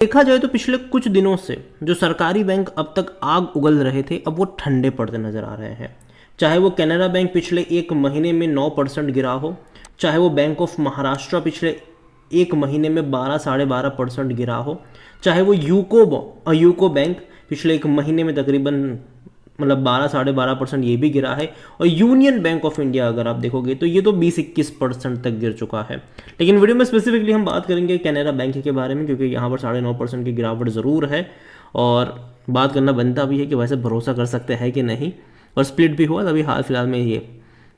देखा जाए तो पिछले कुछ दिनों से जो सरकारी बैंक अब तक आग उगल रहे थे, अब वो ठंडे पड़ते नजर आ रहे हैं। चाहे वो कैनरा बैंक पिछले एक महीने में 9% गिरा हो, चाहे वो बैंक ऑफ महाराष्ट्र पिछले एक महीने में 12-12.5% गिरा हो, चाहे वो यूको बैंक पिछले एक महीने में तकरीबन 12-12.5% ये भी गिरा है। और यूनियन बैंक ऑफ इंडिया अगर आप देखोगे तो ये तो 20-21% तक गिर चुका है। लेकिन वीडियो में स्पेसिफिकली हम बात करेंगे कैनरा बैंक के बारे में, क्योंकि यहाँ पर 9.5% की गिरावट ज़रूर है और बात करना बनता भी है कि वैसे भरोसा कर सकते हैं कि नहीं। और स्प्लिट भी हुआ अभी हाल फिलहाल में ये।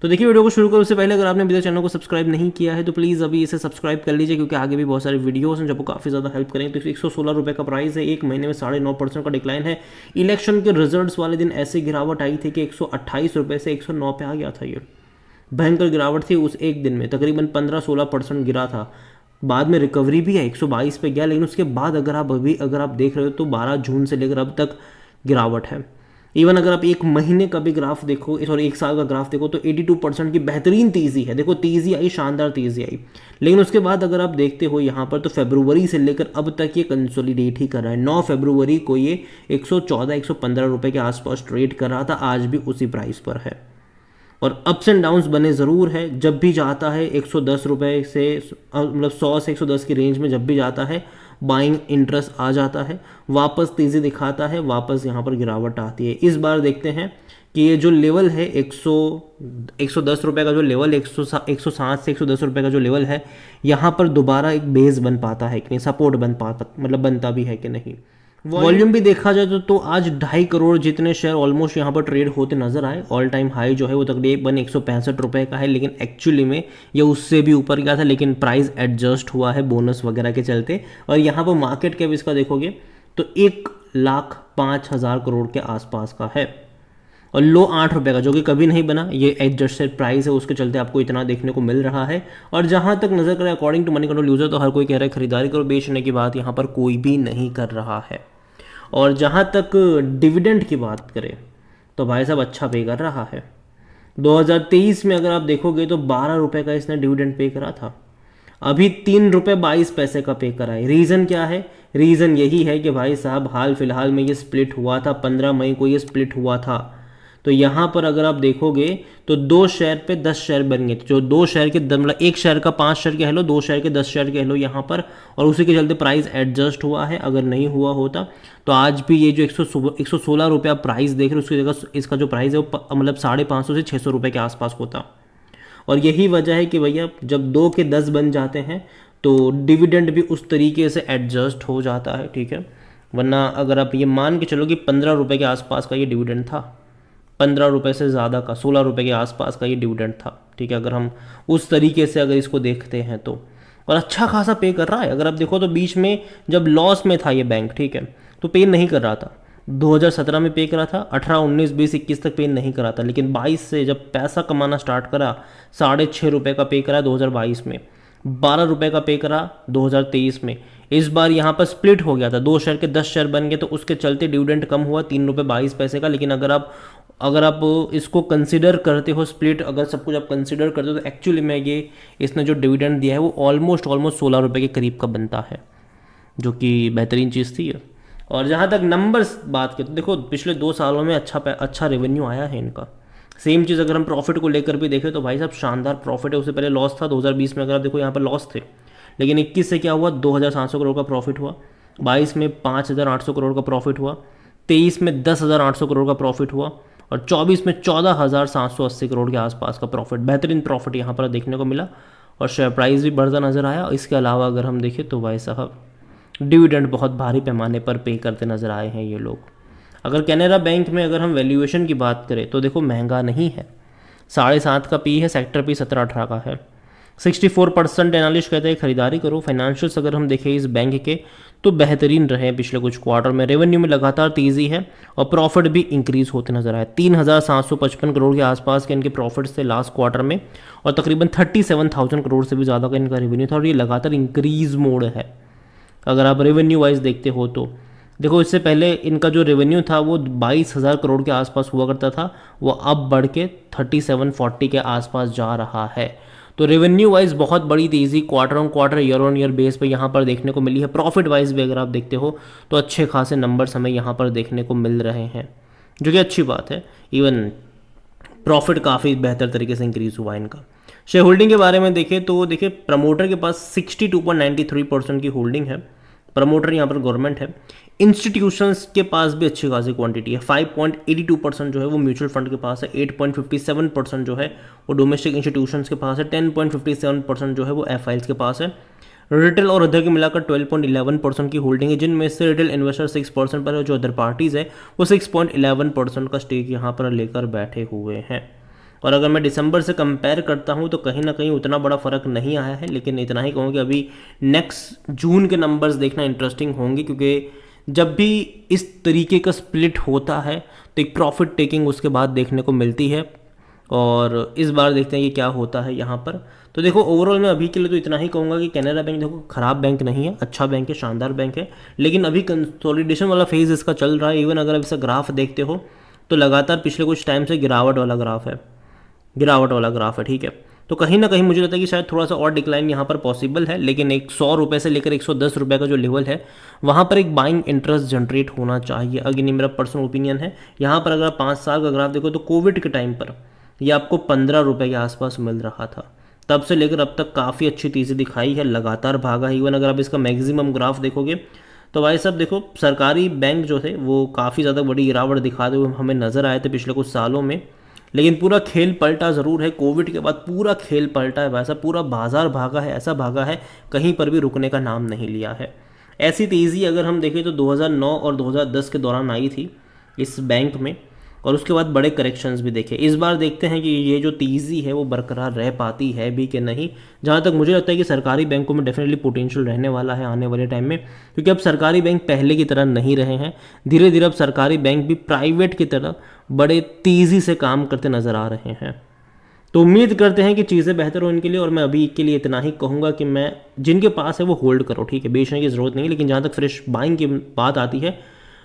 तो देखिए, वीडियो को शुरू करो उससे पहले अगर आपने अभी तक चैनल को सब्सक्राइब नहीं किया है तो प्लीज़ अभी इसे सब्सक्राइब कर लीजिए, क्योंकि आगे भी बहुत सारे वीडियोस हैं जो आपको काफ़ी ज़्यादा हेल्प करेंगे। तो 116 रुपये का प्राइस है, एक महीने में 9.5% का डिक्लाइन है। इलेक्शन के रिजल्ट्स वाले दिन ऐसी गिरावट आई थी कि 128 रुपये से 109 पे आ गया था। ये भयंकर गिरावट थी उस एक दिन में, तकरीबन 15-16% गिरा था। बाद में रिकवरी भी है, 122 पे गया, लेकिन उसके बाद अगर आप देख रहे हो तो 12 जून से लेकर अब तक गिरावट है। इवन अगर आप एक महीने का भी ग्राफ देखो, सॉरी एक साल का ग्राफ देखो, तो 82% की बेहतरीन तेज़ी है। देखो तेज़ी आई, शानदार तेज़ी आई। लेकिन उसके बाद अगर आप देखते हो यहाँ पर तो फरवरी से लेकर अब तक ये कंसोलिडेट ही कर रहा है। 9 फरवरी को ये 114-115 रुपये के आसपास ट्रेड कर रहा था, आज भी उसी प्राइस पर है। और अप्स एंड डाउन्स बने ज़रूर है। जब भी जाता है 110 रुपये से 100 से 110 की रेंज में जब भी जाता है, बाइंग इंटरेस्ट आ जाता है, वापस तेज़ी दिखाता है, वापस यहाँ पर गिरावट आती है। इस बार देखते हैं कि ये जो लेवल है 110 रुपये का जो लेवल, 160 से 110 रुपये का जो लेवल है, यहाँ पर दोबारा एक बेस बन पाता है कि नहीं, सपोर्ट बनता भी है कि नहीं। वॉल्यूम भी देखा जाए तो आज 2.5 करोड़ जितने शेयर ऑलमोस्ट यहाँ पर ट्रेड होते नजर आए। ऑल टाइम हाई जो है वो तकरीबन 165 रुपये का है, लेकिन एक्चुअली में ये उससे भी ऊपर गया था, लेकिन प्राइस एडजस्ट हुआ है बोनस वगैरह के चलते। और यहाँ पर मार्केट कैप इसका देखोगे तो 1,05,000 करोड़ के आसपास का है, और लो 8 रुपये का, जो कि कभी नहीं बना। ये एडजस्टेड प्राइस है, उसके चलते आपको इतना देखने को मिल रहा है। और जहाँ तक नजर करें according to Moneycontrol user, तो हर कोई कह रहा है खरीदारी करो, बेचने की बात यहाँ पर कोई भी नहीं कर रहा है। और जहाँ तक डिविडेंड की बात करें तो भाई साहब अच्छा पे कर रहा है। 2023 में अगर आप देखोगे तो 12 रुपये का इसने डिविडेंड पे करा था, अभी 3 रुपये 22 पैसे का पे करा है। रीज़न क्या है? रीज़न यही है कि भाई साहब हाल फिलहाल में ये स्प्लिट हुआ था, 15 मई को ये स्प्लिट हुआ था। तो यहाँ पर अगर आप देखोगे तो 2 शेयर पे 10 शेयर बन गए, जो 2 शेयर के मतलब 1 शेयर का 5 शेयर कह लो, 2 शेयर के 10 शेयर कह लो यहाँ पर, और उसी के चलते प्राइस एडजस्ट हुआ है। अगर नहीं हुआ होता तो आज भी ये जो 116 रुपया प्राइस देख रहे हो, उसकी जगह इसका जो प्राइस है वो 550 से 600 रुपये के आसपास होता। और यही वजह है कि भैया जब 2 के 10 बन जाते हैं तो डिविडेंड भी उस तरीके से एडजस्ट हो जाता है, ठीक है। वरना अगर आप ये मान के चलो कि 15 रुपये के आसपास का ये डिविडेंड था, 15 रुपये से ज़्यादा का, 16 रुपये के आसपास का ये डिविडेंड था, ठीक है। अगर हम उस तरीके से अगर इसको देखते हैं तो, और अच्छा खासा पे कर रहा है। अगर आप देखो तो बीच में जब लॉस में था ये बैंक, ठीक है, तो पे नहीं कर रहा था। 2017 में पे करा था, 18, 19, 20, 21 तक पे नहीं करा था, लेकिन 22 से जब पैसा कमाना स्टार्ट करा, 6.5 रुपये का पे करा 2022 में, 12 रुपये का पे करा 2023 में। इस बार यहाँ पर स्प्लिट हो गया था, 2 शेयर के 10 शेयर बन गए, तो उसके चलते डिविडेंड कम हुआ 3 रुपये 22 पैसे का। लेकिन अगर आप इसको कंसिडर करते हो, स्प्लिट अगर सब कुछ आप कंसिडर करते हो, तो एक्चुअली में ये इसने जो डिविडेंड दिया है वो ऑलमोस्ट 16 रुपये के करीब का बनता है, जो कि बेहतरीन चीज़ थी। और जहाँ तक नंबर्स बात करें तो देखो पिछले 2 सालों में अच्छा रेवेन्यू आया है इनका। सेम चीज़ अगर हम प्रॉफिट को लेकर भी देखें तो भाई साहब शानदार प्रॉफिट है। उससे पहले लॉस था 2020 में, अगर आप देखो यहाँ पर लॉस थे, लेकिन 21 से क्या हुआ, 2,700 करोड़ का प्रॉफिट हुआ, 22 में 5,800 करोड़ का प्रॉफिट हुआ, 23 में 10,800 करोड़ का प्रॉफिट हुआ, और 24 में 14,780 करोड़ के आसपास का प्रॉफिट, बेहतरीन प्रॉफिट यहाँ पर देखने को मिला। और शेयर प्राइस भी बढ़ता नजर आया। इसके अलावा अगर हम देखें तो भाई साहब डिविडेंड बहुत भारी पैमाने पर पे करते नजर आए हैं ये लोग। अगर कैनरा बैंक में अगर हम वैल्यूएशन की बात करें तो देखो महंगा नहीं है, 7.5 का पी है, सेक्टर पी 17-18 का है, 64% एनालिस्ट कहते हैं खरीदारी करो। फाइनेंशियल्स अगर हम देखें इस बैंक के तो बेहतरीन रहे पिछले कुछ क्वार्टर में, रेवेन्यू में लगातार तेज़ी है और प्रॉफिट भी इंक्रीज होते नजर आए। 3,755 करोड़ के आसपास के इनके प्रॉफिट्स थे लास्ट क्वार्टर में, और तकरीबन 37,000 करोड़ से भी ज़्यादा का इनका रेवेन्यू था, और ये लगातार इंक्रीज मोड है। अगर आप रेवेन्यू वाइज देखते हो तो देखो, इससे पहले इनका जो रेवेन्यू था वो 22,000 करोड़ के आसपास हुआ करता था, वो अब बढ़ के 3740 के आसपास जा रहा है। तो रेवेन्यू वाइज बहुत बड़ी तेज़ी quarter on quarter year on year base पे यहाँ पर देखने को मिली है। प्रॉफिट वाइज भी अगर आप देखते हो तो अच्छे खासे नंबर्स हमें यहाँ पर देखने को मिल रहे हैं, जो कि अच्छी बात है। इवन प्रॉफिट काफ़ी बेहतर तरीके से इंक्रीज हुआ इनका। शेयर होल्डिंग के बारे में देखें तो देखिए प्रमोटर के पास 62.93% की होल्डिंग है। प्रमोटर यहाँ पर गवर्नमेंट है। इंस्टीट्यूशंस के पास भी अच्छी खासी क्वांटिटी है। 5.82% जो है वो म्यूचुअल फंड के पास है। 8.57% जो है वो डोमेस्टिक इंस्टीट्यूशंस के पास है। 10.57% जो है वो एफआईएल्स के पास है। रिटेल और अदर के मिलाकर 12.11% की होल्डिंग है, जिनमें से रिटेल इन्वेस्टर 6% पर है, जो अदर पार्टीज है वो 6.11% का स्टेक यहाँ पर लेकर बैठे हुए हैं। और अगर मैं दिसंबर से कंपेयर करता हूँ तो कहीं ना कहीं उतना बड़ा फ़र्क नहीं आया है, लेकिन इतना ही कहूँ कि अभी नेक्स्ट जून के नंबर्स देखना इंटरेस्टिंग होंगे, क्योंकि जब भी इस तरीके का स्प्लिट होता है तो एक प्रॉफिट टेकिंग उसके बाद देखने को मिलती है। और इस बार देखते हैं कि क्या होता है यहाँ पर। तो देखो ओवरऑल मैं अभी के लिए तो इतना ही कहूँगा कि कैनरा बैंक देखो ख़राब बैंक नहीं है, अच्छा बैंक है, शानदार बैंक है, लेकिन अभी कंसोलिडेशन वाला फेज़ इसका चल रहा है। इवन अगर आप इसका ग्राफ देखते हो तो लगातार पिछले कुछ टाइम से गिरावट वाला ग्राफ है, ठीक है। तो कहीं ना कहीं मुझे लगता है कि शायद थोड़ा सा और डिक्लाइन यहाँ पर पॉसिबल है, लेकिन एक 100 रुपये से लेकर 110 रुपये का जो लेवल है वहाँ पर एक बाइंग इंटरेस्ट जनरेट होना चाहिए। अगेन ये मेरा पर्सनल ओपिनियन है। यहाँ पर अगर आप 5 साल का ग्राफ देखो तो कोविड के टाइम पर ये आपको 15 रुपये के आसपास मिल रहा था, तब से लेकर अब तक काफ़ी अच्छी तेज़ी दिखाई है, लगातार भागा है। इवन अगर आप इसका मैक्सिमम ग्राफ देखोगे तो भाई साहब देखो सरकारी बैंक जो थे वो काफ़ी ज़्यादा बड़ी गिरावट दिखाते हुए हमें नज़र आए थे पिछले कुछ सालों में, लेकिन पूरा खेल पलटा ज़रूर है। कोविड के बाद पूरा खेल पलटा है, वैसा पूरा बाजार भागा है, ऐसा भागा है कहीं पर भी रुकने का नाम नहीं लिया है। ऐसी तेज़ी अगर हम देखें तो 2009 और 2010 के दौरान आई थी इस बैंक में, और उसके बाद बड़े करेक्शंस भी देखे। इस बार देखते हैं कि ये जो तेज़ी है वो बरकरार रह पाती है भी कि नहीं। जहाँ तक मुझे लगता है कि सरकारी बैंकों में डेफिनेटली पोटेंशियल रहने वाला है आने वाले टाइम में, क्योंकि अब सरकारी बैंक पहले की तरह नहीं रहे हैं। धीरे धीरे अब सरकारी बैंक भी प्राइवेट की तरह बड़े तेज़ी से काम करते नज़र आ रहे हैं। तो उम्मीद करते हैं कि चीज़ें बेहतर हो इनके लिए। और मैं अभी के लिए इतना ही कहूँगा कि मैं जिनके पास है वो होल्ड करो, ठीक है, बेचने की ज़रूरत नहीं है। लेकिन जहाँ तक फ्रेश बाइंग की बात आती है,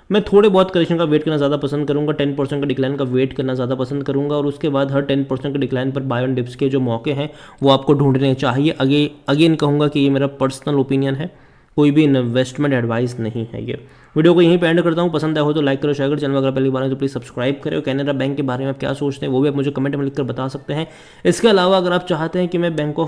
मैं थोड़े बहुत करेक्शन का वेट करना ज़्यादा पसंद करूँगा। 10% का डिक्लाइन का वेट करना ज़्यादा पसंद करूँगा, और उसके बाद हर 10% के डिक्लाइन पर बाय ऑन डिप्स के जो मौके हैं वो आपको ढूंढने चाहिए। अगेन कहूँगा कि ये मेरा पर्सनल ओपिनियन है, कोई भी इन्वेस्टमेंट एडवाइस नहीं है। ये वीडियो को यहीं पे एंड करता हूँ। पसंद आया हो तो लाइक करो, शेयर करो। चैनल अगर पहली बार है तो प्लीज़ सब्सक्राइब करो। कैनरा बैंक के बारे में आप क्या सोचते हैं वो भी आप मुझे कमेंट में लिखकर बता सकते हैं। इसके अलावा अगर आप चाहते हैं कि मैं बैंक ऑफ